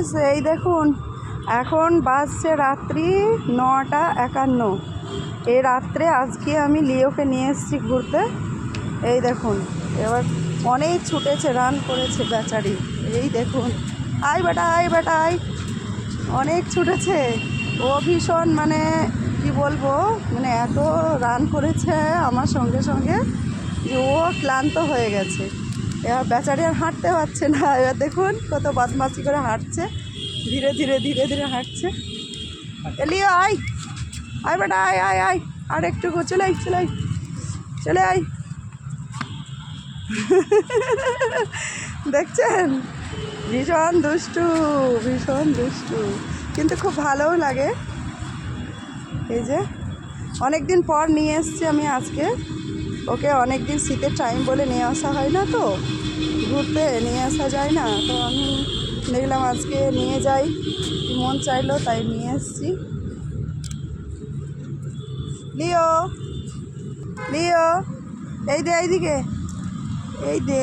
Guys, এই দেখুন এখন বাজছে রাত্রি 9:51। এই রাত্রে আজকে আমি লিওকে নিয়ে এসেছি ঘুরতে। এই দেখুন এবার অনেক ছুটেছে, রান করেছে বেচারি। এই দেখুন, আয় বেটা আয় বেটা আয়, অনেক ছুটেছে ও। ভীষণ মানে কি বলবো, মানে এত রান করেছে আমার সঙ্গে সঙ্গে যে ও ক্লান্ত হয়ে গেছে। এবার বেচারি আর হাঁটতে পারছে না। এবার দেখুন কত বদমাশি করে হাঁটছে, ধীরে ধীরে ধীরে ধীরে হাঁটছে। এলিও আয়, আয় বেটা আয় আয় আয়, আর একটু চলে আয় চলে আয় চলে আয়। দেখছেন, ভীষণ দুষ্টু, ভীষণ দুষ্টু, কিন্তু খুব ভালোও লাগে। এই যে অনেক দিন পর নিয়ে এসছি আমি আজকে ওকে। অনেক দিন শীতের টাইম বলে নিয়ে আসা হয় না, তো ঘুরতে নিয়ে আসা যায় না, তো আমি দেখলাম আজকে নিয়ে যাই, মন চাইলো তাই নিয়ে এসছি। লিও লিও, এই দে এইদিকে, এই দে।